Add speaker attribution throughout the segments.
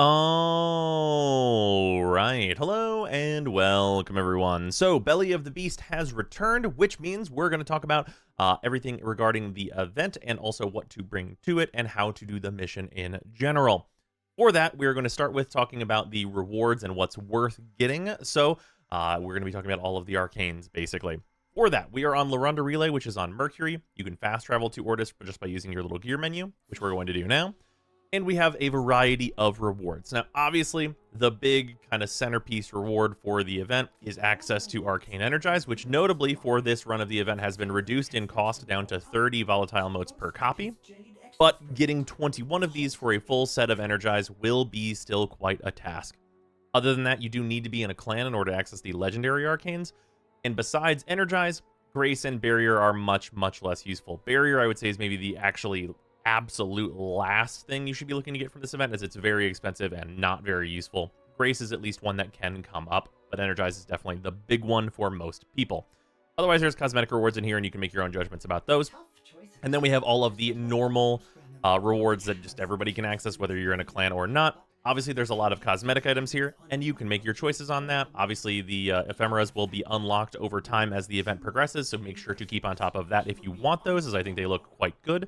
Speaker 1: All right. Hello and welcome, everyone. So, Belly of the Beast has returned, which means we're going to talk about everything regarding the event and also what to bring to it and how to do the mission in general. For that, we're going to start with talking about the rewards and what's worth getting. So, we're going to be talking about all of the arcanes, basically. For that, we are on Larunda Relay, which is on Mercury. You can fast travel to Ortis just by using your little gear menu, which we're going to do now. And we have a variety of rewards. Now, obviously, the big kind of centerpiece reward for the event is access to Arcane Energize, which notably for this run of the event has been reduced in cost down to 30 volatile motes per copy. But getting 21 of these for a full set of Energize will be still quite a task. Other than that, you do need to be in a clan in order to access the legendary arcanes. And besides Energize, Grace and Barrier are much, much less useful. Barrier, I would say, is maybe the actually absolute last thing you should be looking to get from this event, as it's very expensive and not very useful. Grace is at least one that can come up, but Energize is definitely the big one for most people. Otherwise, there's cosmetic rewards in here, and you can make your own judgments about those. And then we have all of the normal rewards that just everybody can access, whether you're in a clan or not. Obviously, there's a lot of cosmetic items here, and you can make your choices on that. Obviously, the ephemeras will be unlocked over time as the event progresses, so make sure to keep on top of that if you want those, as I think they look quite good.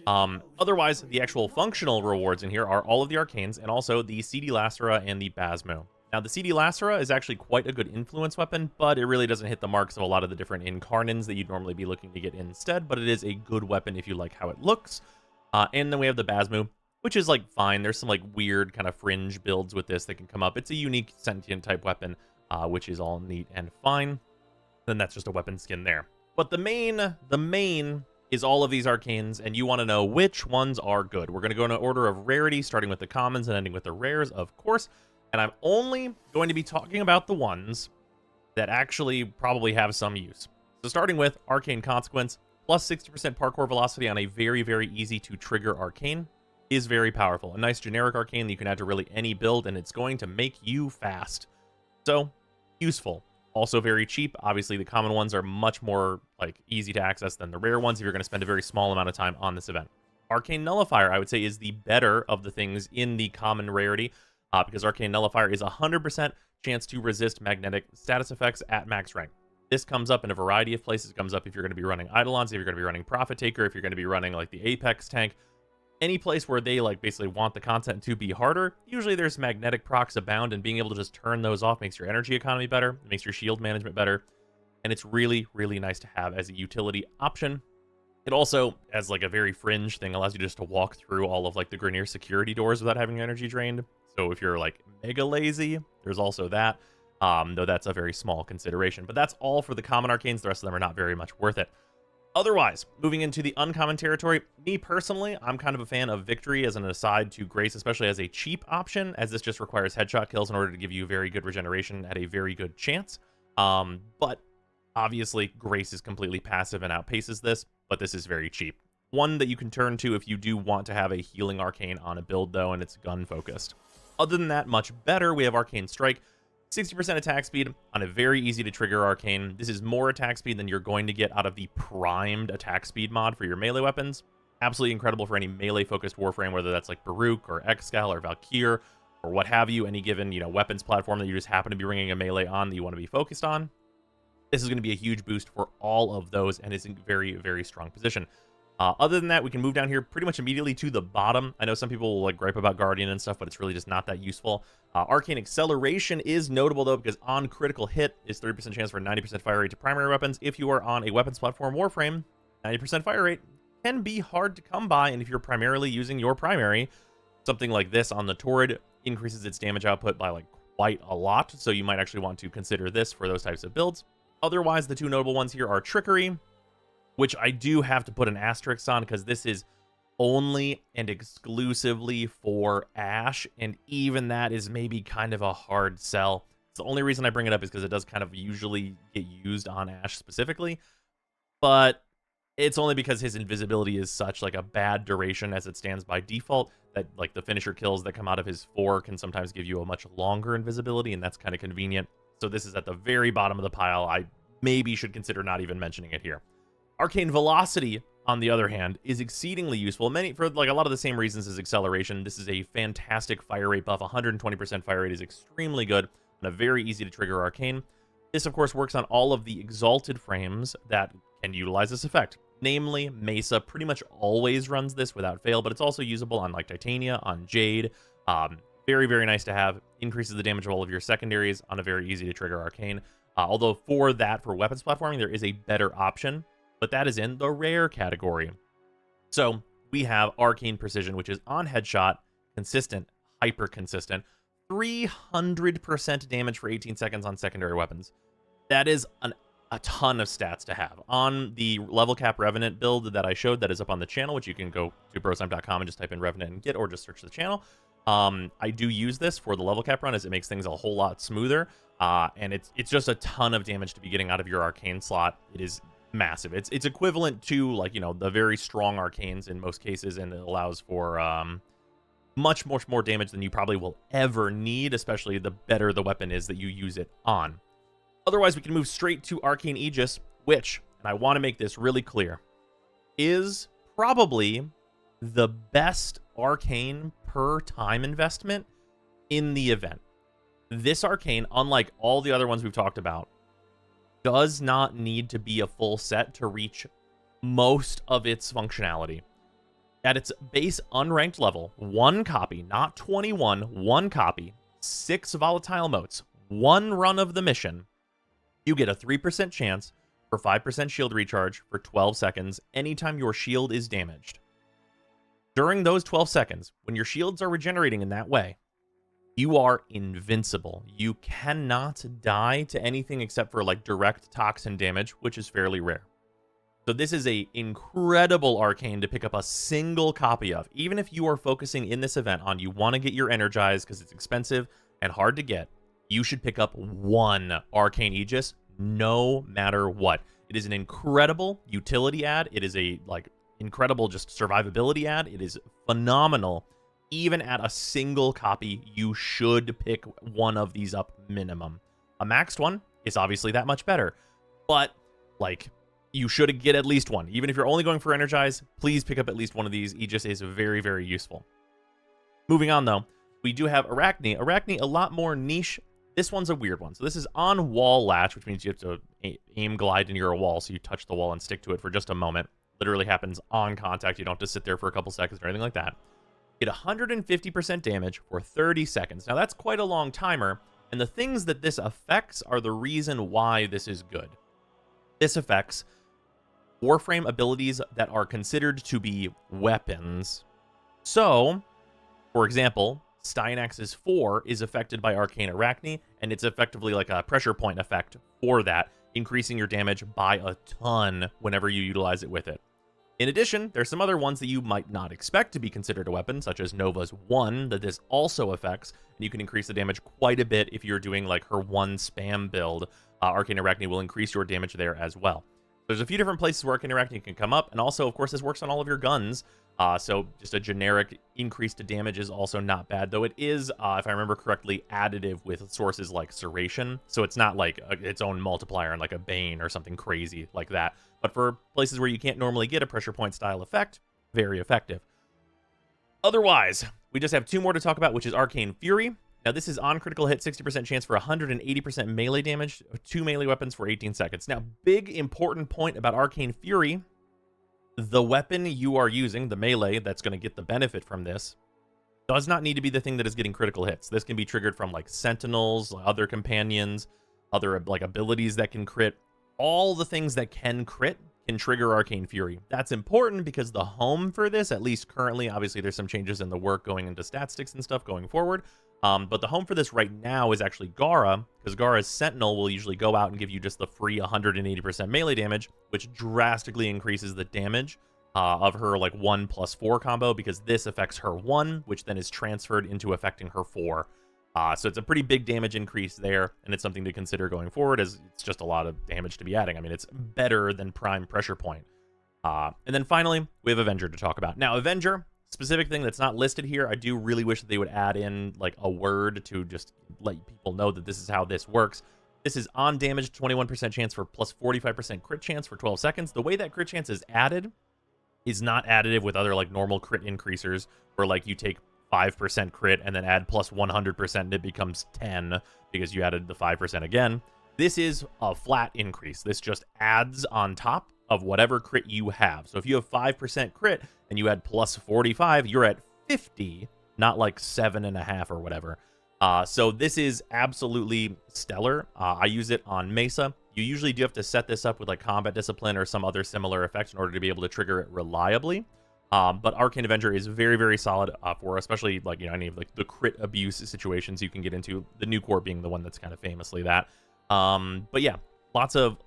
Speaker 1: Otherwise, the actual functional rewards in here are all of the arcanes and also the CD Lacera and the Basmo. Now, the CD Lacera is actually quite a good influence weapon, but it really doesn't hit the marks of a lot of the different incarnins that you'd normally be looking to get instead, but it is a good weapon if you like how it looks. And then we have the Basmo, which is like fine. There's some like weird kind of fringe builds with this that can come up. It's a unique sentient type weapon, which is all neat and fine. Then that's just a weapon skin there. But the main is all of these arcanes, and you want to know which ones are good. We're going to go in an order of rarity, starting with the commons and ending with the rares, of course. And I'm only going to be talking about the ones that actually probably have some use. So starting with Arcane Consequence, plus 60% parkour velocity on a very, very easy to trigger arcane is very powerful. A nice generic arcane that you can add to really any build, and it's going to make you fast. So, useful. Also very cheap. Obviously, the common ones are much more like easy to access than the rare ones if you're going to spend a very small amount of time on this event. Arcane Nullifier, I would say, is the better of the things in the common rarity, because Arcane Nullifier is 100% chance to resist magnetic status effects at max rank. This comes up in a variety of places. It comes up if you're going to be running Eidolons, if you're going to be running Profit Taker, if you're going to be running like the Apex tank. Any place where they like basically want the content to be harder, usually there's magnetic procs abound, and being able to just turn those off makes your energy economy better, it makes your shield management better, and it's really, really nice to have as a utility option. It also, as like a very fringe thing, allows you just to walk through all of like the Grineer security doors without having your energy drained. So if you're like mega lazy, there's also that, though that's a very small consideration. But that's all for the common arcanes. The rest of them are not very much worth it. Otherwise, moving into the uncommon territory, me personally, I'm kind of a fan of Victory as an aside to Grace, especially as a cheap option, as this just requires headshot kills in order to give you very good regeneration at a very good chance. But obviously, Grace is completely passive and outpaces this, but this is very cheap. One that you can turn to if you do want to have a healing arcane on a build, though, and it's gun-focused. Other than that, much better, we have Arcane Strike. 60% attack speed on a very easy to trigger arcane. This is more attack speed than you're going to get out of the primed attack speed mod for your melee weapons. Absolutely incredible for any melee focused Warframe, whether that's like Baruch or Excal or Valkyr or what have you, any given, weapons platform that you just happen to be bringing a melee on that you want to be focused on. This is going to be a huge boost for all of those, and is in very, very strong position. Other than that, we can move down here pretty much immediately to the bottom. I know some people will like gripe about Guardian and stuff, but it's really just not that useful. Arcane Acceleration is notable, though, because on critical hit is 30% chance for 90% fire rate to primary weapons. If you are on a weapons platform Warframe, 90% fire rate can be hard to come by, and if you're primarily using your primary, something like this on the Torrid increases its damage output by like quite a lot, so you might actually want to consider this for those types of builds. Otherwise, the two notable ones here are Trickery, which I do have to put an asterisk on because this is only and exclusively for Ashe, and even that is maybe kind of a hard sell. The only reason I bring it up is because it does kind of usually get used on Ashe specifically, but it's only because his invisibility is such like a bad duration as it stands by default that like the finisher kills that come out of his 4 can sometimes give you a much longer invisibility, and that's kind of convenient. So this is at the very bottom of the pile. I maybe should consider not even mentioning it here. Arcane Velocity on the other hand, is exceedingly useful. For like a lot of the same reasons as acceleration. This is a fantastic fire rate buff. 120% fire rate is extremely good and a very easy to trigger arcane. This, of course, works on all of the exalted frames that can utilize this effect. Namely, Mesa pretty much always runs this without fail, but it's also usable on like Titania, on Jade. Very, very nice to have. Increases the damage of all of your secondaries on a very easy to trigger arcane. Although for weapons platforming, there is a better option, but that is in the rare category. So we have Arcane Precision, which is on headshot, consistent, hyper consistent, 300% damage for 18 seconds on secondary weapons. That is a ton of stats to have. On the level cap Revenant build that I showed that is up on the channel, which you can go to brozime.com and just type in Revenant and get, or just search the channel. I do use this for the level cap run as it makes things a whole lot smoother. And it's just a ton of damage to be getting out of your arcane slot. It is massive. It's equivalent to, like, you know, the very strong arcanes in most cases, and it allows for much more damage than you probably will ever need, especially the better the weapon is that you use it on. Otherwise, we can move straight to Arcane Aegis, which, and I want to make this really clear, is probably the best arcane per time investment in the event. This arcane, unlike all the other ones we've talked about, does not need to be a full set to reach most of its functionality. At its base unranked level, 1 copy, not 21, 1 copy, 6 volatile motes, 1 run of the mission, you get a 3% chance for 5% shield recharge for 12 seconds anytime your shield is damaged. During those 12 seconds, when your shields are regenerating in that way, you are invincible. You cannot die to anything except for like direct toxin damage, which is fairly rare. So this is a incredible arcane to pick up a single copy of. Even if you are focusing in this event on you want to get your energized because it's expensive and hard to get, you should pick up 1 Arcane Aegis no matter what. It is an incredible utility ad. It is a incredible just survivability ad. It is phenomenal. Even at a single copy, you should pick 1 of these up minimum. A maxed one is obviously that much better, but like, you should get at least 1. Even if you're only going for energize, please pick up at least 1 of these. Aegis is very, very useful. Moving on though, we do have Arachne. Arachne, a lot more niche. This one's a weird one. So this is on wall latch, which means you have to aim glide near a wall, so you touch the wall and stick to it for just a moment. Literally happens on contact. You don't have to sit there for a couple seconds or anything like that. Get 150% damage for 30 seconds. Now that's quite a long timer, and the things that this affects are the reason why this is good. This affects Warframe abilities that are considered to be weapons. So, for example, Stynax's 4 is affected by Arcane Arachne, and it's effectively like a pressure point effect for that, increasing your damage by a ton whenever you utilize it with it. In addition, there's some other ones that you might not expect to be considered a weapon, such as Nova's 1, that this also affects, and you can increase the damage quite a bit if you're doing like her 1 spam build. Arcane Arachne will increase your damage there as well. There's a few different places where Arcane Arachne can come up, and also, of course, this works on all of your guns. So just a generic increase to damage is also not bad, though it is, if I remember correctly, additive with sources like Serration. So it's not like its own multiplier and like a Bane or something crazy like that. But for places where you can't normally get a pressure point style effect, very effective. Otherwise, we just have 2 more to talk about, which is Arcane Fury. Now, this is on critical hit, 60% chance for 180% melee damage, 2 melee weapons for 18 seconds. Now, big important point about Arcane Fury, the weapon you are using, the melee that's going to get the benefit from this, does not need to be the thing that is getting critical hits. This can be triggered from like sentinels, other companions, other like abilities that can crit. All the things that can crit can trigger Arcane Fury. That's important because the home for this, at least currently, obviously there's some changes in the work going into stat sticks and stuff going forward, but the home for this right now is actually Gara, because Gara's Sentinel will usually go out and give you just the free 180% melee damage, which drastically increases the damage of her like 1+4 combo, because this affects her 1, which then is transferred into affecting her 4. So it's a pretty big damage increase there, and it's something to consider going forward, as it's just a lot of damage to be adding. I mean, it's better than Prime Pressure Point. And then finally, we have Avenger to talk about. Now, Avenger, specific thing that's not listed here, I do really wish that they would add in like a word to just let people know that this is how this works. This is on damage, 21% chance for plus 45% crit chance for 12 seconds. The way that crit chance is added is not additive with other like normal crit increasers, where like you take 5% crit and then add plus 100% and it becomes 10 because you added the 5% again. This is a flat increase. This just adds on top of whatever crit you have. So if you have 5% crit and you add plus 45, you're at 50, not like 7.5 or whatever. So this is absolutely stellar. I use it on Mesa. You usually do have to set this up with like combat discipline or some other similar effects in order to be able to trigger it reliably. But Arcane Avenger is very, very solid for especially like, you know, any of like the crit abuse situations you can get into. The new core being the one that's kind of famously that. But yeah, lots of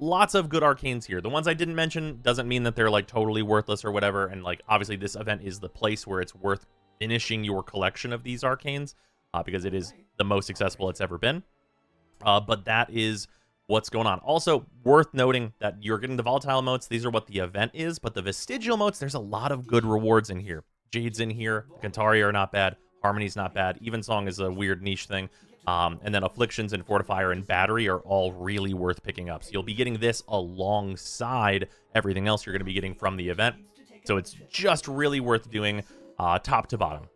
Speaker 1: good arcanes here. The ones I didn't mention doesn't mean that they're like totally worthless or whatever. And like obviously this event is the place where it's worth finishing your collection of these arcanes because it is the most accessible it's ever been. But that is what's going on. Also worth noting that you're getting the volatile motes. These are what the event is, but the vestigial motes, there's a lot of good rewards in here. Jade's in here. The Kantari are not bad. Harmony's not bad. Evensong is a weird niche thing. And then Afflictions and Fortifier and Battery are all really worth picking up. So you'll be getting this alongside everything else you're going to be getting from the event. So it's just really worth doing top to bottom.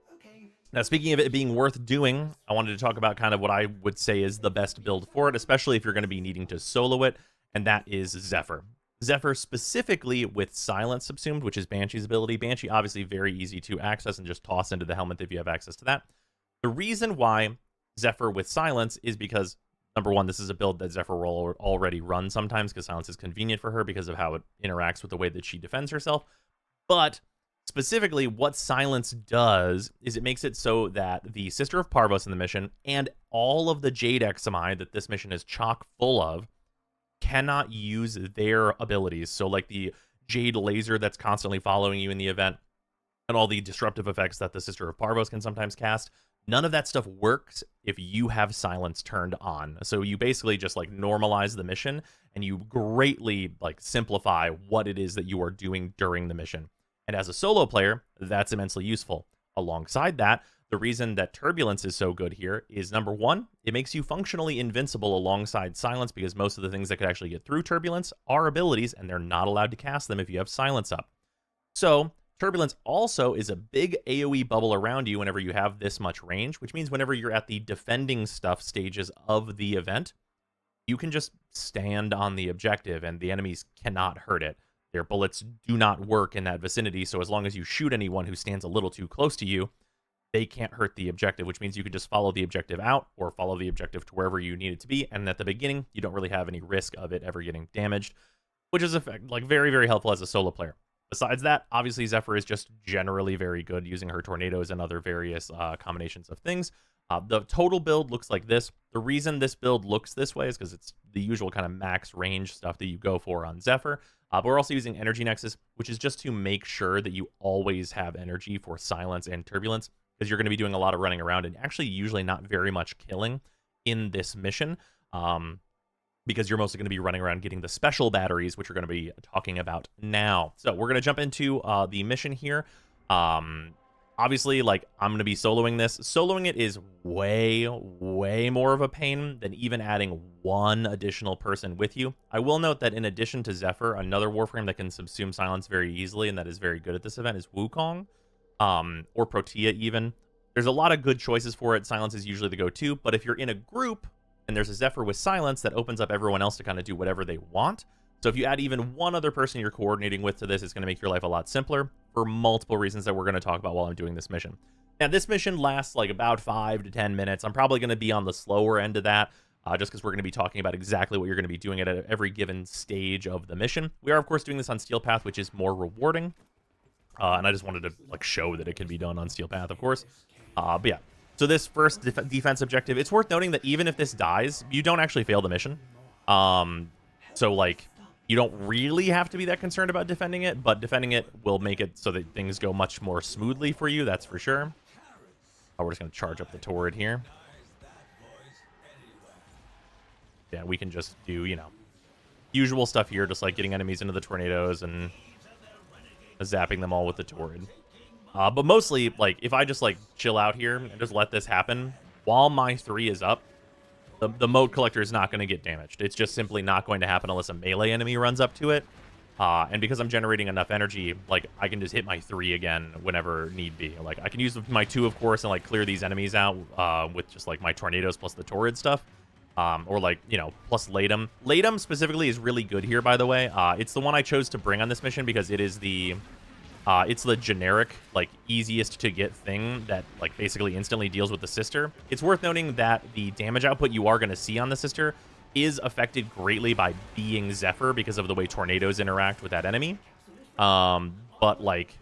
Speaker 1: Now, speaking of it being worth doing, I wanted to talk about kind of what I would say is the best build for it, especially if you're going to be needing to solo it, and that is Zephyr. Zephyr specifically with Silence subsumed, which is Banshee's ability. Banshee, obviously very easy to access and just toss into the helmet if you have access to that. The reason why Zephyr with Silence is because, number one, this is a build that Zephyr will already run sometimes because Silence is convenient for her because of how it interacts with the way that she defends herself. But specifically, what Silence does is it makes it so that the Sister of Parvos in the mission and all of the Jade XMI that this mission is chock full of cannot use their abilities. So like the Jade laser that's constantly following you in the event and all the disruptive effects that the Sister of Parvos can sometimes cast, none of that stuff works if you have Silence turned on. So you basically just like normalize the mission and you greatly like simplify what it is that you are doing during the mission. And as a solo player, that's immensely useful. Alongside that, the reason that Turbulence is so good here is, number one, it makes you functionally invincible alongside Silence because most of the things that could actually get through Turbulence are abilities, and they're not allowed to cast them if you have Silence up. So Turbulence also is a big AoE bubble around you whenever you have this much range, which means whenever you're at the defending stuff stages of the event, you can just stand on the objective and the enemies cannot hurt it. Their bullets do not work in that vicinity, so as long as you shoot anyone who stands a little too close to you, they can't hurt the objective, which means you can just follow the objective out or follow the objective to wherever you need it to be, and at the beginning, you don't really have any risk of it ever getting damaged, which is like very, very helpful as a solo player. Besides that, obviously Zephyr is just generally very good using her tornadoes and other various combinations of things. The total build looks like this. The reason this build looks this way is because it's the usual kind of max range stuff that you go for on Zephyr. But we're also using Energy Nexus, which is just to make sure that you always have energy for Silence and Turbulence, because you're going to be doing a lot of running around and actually usually not very much killing in this mission, because you're mostly going to be running around getting the special batteries, which we're going to be talking about now. So we're going to jump into the mission here. Obviously, like, I'm going to be soloing this. Soloing it is way, way more of a pain than even adding one additional person with you. I will note that in addition to Zephyr, another Warframe that can subsume Silence very easily and that is very good at this event is Wukong, or Protea even. There's a lot of good choices for it. Silence is usually the go-to, but if you're in a group and there's a Zephyr with Silence, that opens up everyone else to kind of do whatever they want. So if you add even one other person you're coordinating with to this, it's going to make your life a lot simpler for multiple reasons that we're going to talk about while I'm doing this mission. Now, this mission lasts like about 5 to 10 minutes. I'm probably going to be on the slower end of that, just because we're going to be talking about exactly what you're going to be doing at every given stage of the mission. We are, of course, doing this on Steel Path, which is more rewarding. And I just wanted to like show that it can be done on Steel Path, of course. But yeah, so this first defense objective, it's worth noting that even if this dies, you don't actually fail the mission. So like, you don't really have to be that concerned about defending it, but defending it will make it so that things go much more smoothly for you, that's for sure. Oh, we're just going to charge up the turret here. Yeah, we can just do, you know, usual stuff here, just like getting enemies into the tornadoes and zapping them all with the turret. But mostly, like, if I just, like, chill out here and just let this happen, while my 3 is up, the mode collector is not going to get damaged. It's just simply not going to happen unless a melee enemy runs up to it. And because I'm generating enough energy, like, I can just hit my 3 again whenever need be. Like, I can use my 2, of course, and, like, clear these enemies out with just, like, my tornadoes plus the torrid stuff. Or, like, you know, plus Latum. Latum specifically is really good here, by the way. It's the one I chose to bring on this mission because it is it's the generic, like, easiest to get thing that, like, basically instantly deals with the sister. It's worth noting that the damage output you are going to see on the sister is affected greatly by being Zephyr because of the way tornadoes interact with that enemy. But, like,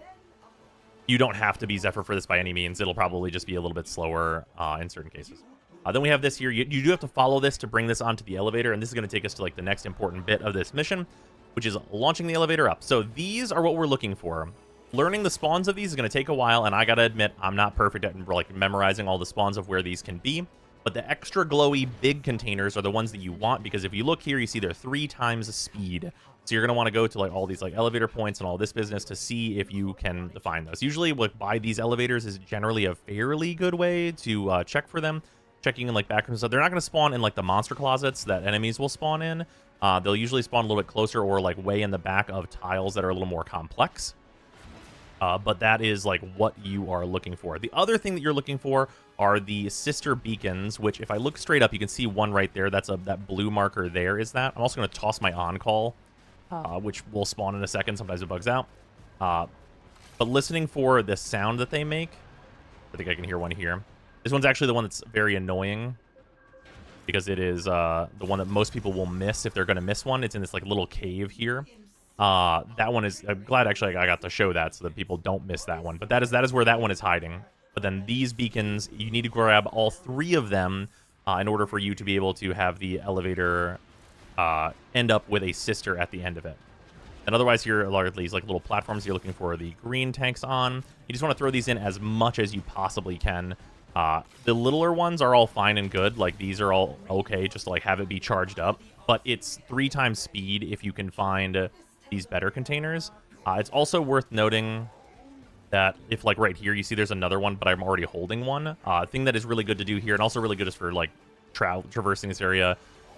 Speaker 1: you don't have to be Zephyr for this by any means. It'll probably just be a little bit slower in certain cases. Then we have this here. You do have to follow this to bring this onto the elevator, and this is going to take us to, like, the next important bit of this mission, which is launching the elevator up. So these are what we're looking for. Learning the spawns of these is going to take a while, and I got to admit, I'm not perfect at, like, memorizing all the spawns of where these can be. But the extra glowy big containers are the ones that you want, because if you look here, you see they're 3 times the speed. So you're going to want to go to, like, all these, like, elevator points and all this business to see if you can find those. Usually, like, by these elevators is generally a fairly good way to check for them. Checking in, like, backrooms. So they're not going to spawn in, like, the monster closets that enemies will spawn in. They'll usually spawn a little bit closer or, like, way in the back of tiles that are a little more complex. But that is, like, what you are looking for. The other thing that you're looking for are the sister beacons, which if I look straight up, you can see one right there. That's that blue marker there is that. I'm also going to toss my on-call, which will spawn in a second. Sometimes it bugs out. But listening for the sound that they make, I think I can hear one here. This one's actually the one that's very annoying because it is the one that most people will miss if they're going to miss one. It's in this, like, little cave here. That one is, I'm glad actually I got to show that so that people don't miss that one. But that is where that one is hiding. But then these beacons, you need to grab all 3 of them in order for you to be able to have the elevator end up with a sister at the end of it. And otherwise, here are these, like, little platforms you're looking for the green tanks on. You just want to throw these in as much as you possibly can. The littler ones are all fine and good. Like, these are all okay, just to, like, have it be charged up. But it's 3 times speed if you can find these better containers. It's also worth noting that if, like, right here, you see there's another one, but I'm already holding one. Thing that is really good to do here, and also really good is for, like, traversing this area,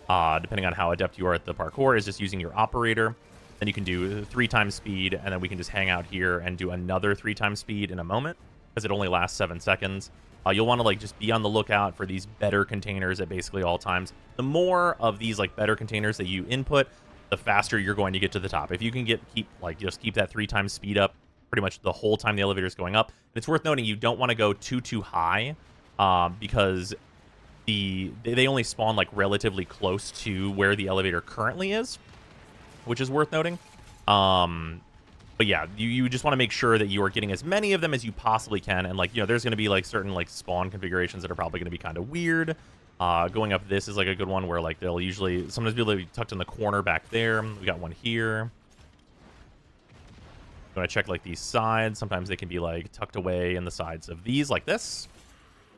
Speaker 1: depending on how adept you are at the parkour, is just using your operator. Then you can do 3 times speed, and then we can just hang out here and do another 3 times speed in a moment, because it only lasts 7 seconds. You'll want to, like, just be on the lookout for these better containers at basically all times. The more of these, like, better containers that you input, the faster you're going to get to the top. If you can keep that 3 times speed up pretty much the whole time the elevator is going up. And it's worth noting you don't want to go too high because they only spawn, like, relatively close to where the elevator currently is, which is worth noting. But yeah, you just want to make sure that you are getting as many of them as you possibly can. And, like, you know, there's going to be, like, certain, like, spawn configurations that are probably going to be kind of weird. Going up this is, like, a good one where, like, they'll usually sometimes be, like, tucked in the corner back there. We got one here. When I check, like, these sides, sometimes they can be, like, tucked away in the sides of these, like this.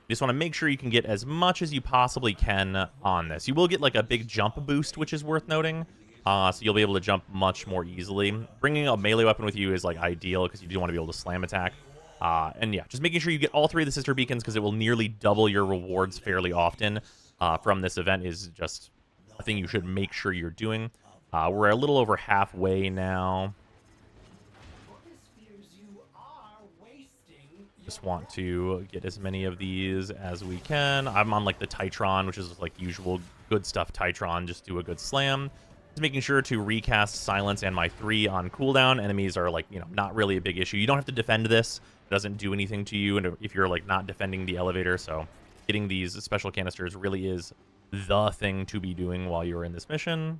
Speaker 1: You just want to make sure you can get as much as you possibly can on this. You will get, like, a big jump boost, which is worth noting. So you'll be able to jump much more easily. Bringing a melee weapon with you is, like, ideal because you do want to be able to slam attack. And yeah, just making sure you get all 3 of the sister beacons because it will nearly double your rewards fairly often from this event is just a thing you should make sure you're doing. We're a little over halfway now. Just want to get as many of these as we can. I'm on, like, the Titron, which is, like, usual good stuff Titron. Just do a good slam. Just making sure to recast Silence and my 3 on cooldown. Enemies are, like, you know, not really a big issue. You don't have to defend this. It doesn't do anything to you, and if you're, like, not defending the elevator, so getting these special canisters really is the thing to be doing while you're in this mission.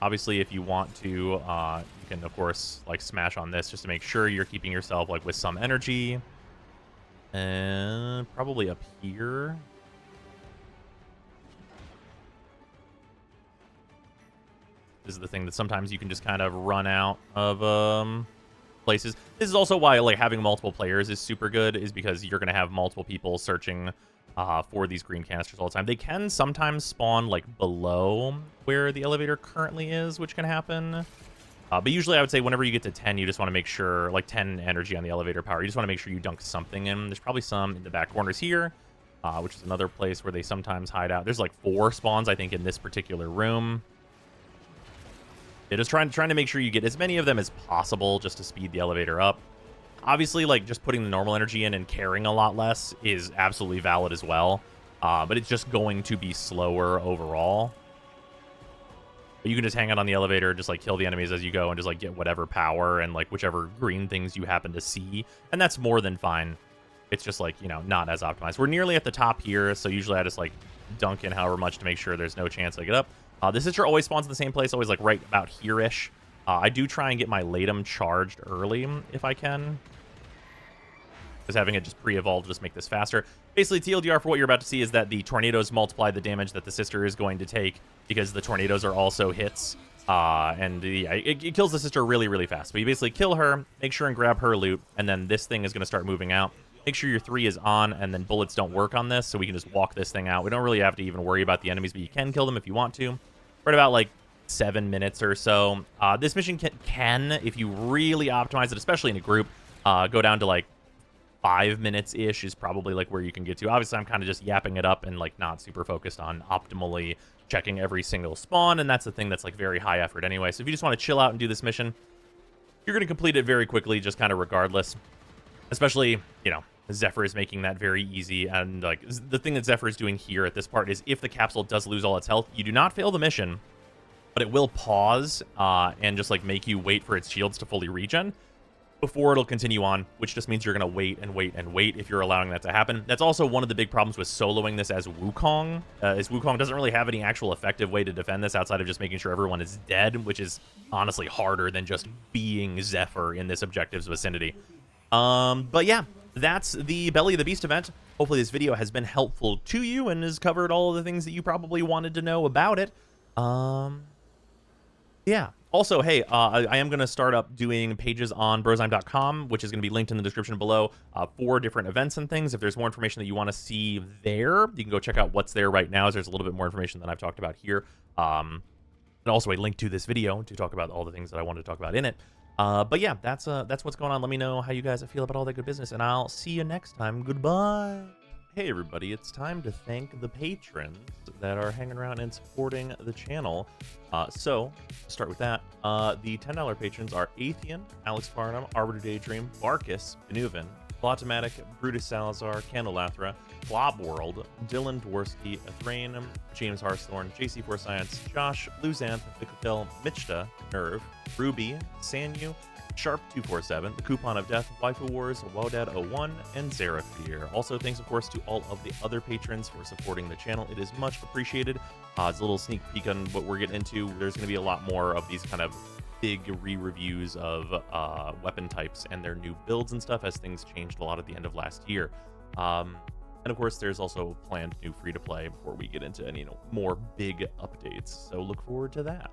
Speaker 1: Obviously, if you want to, you can, of course, like, smash on this just to make sure you're keeping yourself, like, with some energy. And probably up here. This is the thing that sometimes you can just kind of run out of places. This is also why, like, having multiple players is super good, is because you're going to have multiple people searching for these green canisters all the time. They can sometimes spawn, like, below where the elevator currently is, which can happen. But usually I would say whenever you get to 10, you just want to make sure, like, 10 energy on the elevator power, you just want to make sure you dunk something in. There's probably some in the back corners here. which is another place where they sometimes hide out. There's like 4 spawns, I think, in this particular room. They're just trying to make sure you get as many of them as possible just to speed the elevator up. Obviously, like, just putting the normal energy in and caring a lot less is absolutely valid as well. But it's just going to be slower overall. But you can just hang out on the elevator, just, like, kill the enemies as you go and just, like, get whatever power and, like, whichever green things you happen to see. And that's more than fine. It's just, like, you know, not as optimized. We're nearly at the top here, so usually I just, like, dunk in however much to make sure there's no chance I get up. The sister always spawns in the same place, always, like, right about here-ish. I do try and get my Latum charged early if I can, because having it just pre-evolve just make this faster. Basically, TLDR for what you're about to see is that the tornadoes multiply the damage that the sister is going to take, because the tornadoes are also hits. And yeah, it kills the sister really, really fast. But you basically kill her, make sure and grab her loot, and then this thing is going to start moving out. Make sure your 3 is on, and then bullets don't work on this, so we can just walk this thing out. We don't really have to even worry about the enemies, but you can kill them if you want to. We're at about, like, 7 minutes or so. This mission can, if you really optimize it, especially in a group, go down to, like, 5 minutes-ish is probably, like, where you can get to. Obviously, I'm kind of just yapping it up and, like, not super focused on optimally checking every single spawn, and that's the thing that's, like, very high effort anyway. So if you just want to chill out and do this mission, you're going to complete it very quickly, just kind of regardless. Especially, you know, Zephyr is making that very easy, and, like, the thing that Zephyr is doing here at this part is if the capsule does lose all its health, you do not fail the mission, but it will pause and just, like, make you wait for its shields to fully regen before it'll continue on, which just means you're going to wait and wait and wait if you're allowing that to happen. That's also one of the big problems with soloing this as Wukong, is Wukong doesn't really have any actual effective way to defend this outside of just making sure everyone is dead, which is honestly harder than just being Zephyr in this objective's vicinity. But yeah, that's the Belly of the Beast event. Hopefully this video has been helpful to you and has covered all of the things that you probably wanted to know about it. Yeah. Also, hey, I am going to start up doing pages on Brozime.com, which is going to be linked in the description below, for different events and things. If there's more information that you want to see there, you can go check out what's there right now, as there's a little bit more information than I've talked about here. And also a link to this video to talk about all the things that I wanted to talk about in it. But yeah, that's what's going on. Let me know how you guys feel about all that good business, and I'll see you next time. Goodbye. Hey everybody, it's time to thank the patrons that are hanging around and supporting the channel. So, start with that. The $10 patrons are Atheon, Alex Farnham, Arbiter Daydream, Barkus, Benuven, Plotomatic, Brutus Salazar, Candelathra, Blob World, Dylan Dworsky, Athrain, James Harthorne, JC4 Science, Josh, Luzanth, Vicotel, Michta, Nerve, Ruby, Sanyu, Sharp247, The Coupon of Death, Waifu Wars, Wowdad01, and Zeraphir. Also, thanks, of course, to all of the other patrons for supporting the channel. It is much appreciated. It's a little sneak peek on what we're getting into. There's going to be a lot more of these kind of big re-reviews of weapon types and their new builds and stuff, as things changed a lot at the end of last year. And of course, there's also planned new free-to-play before we get into any more big updates. So look forward to that.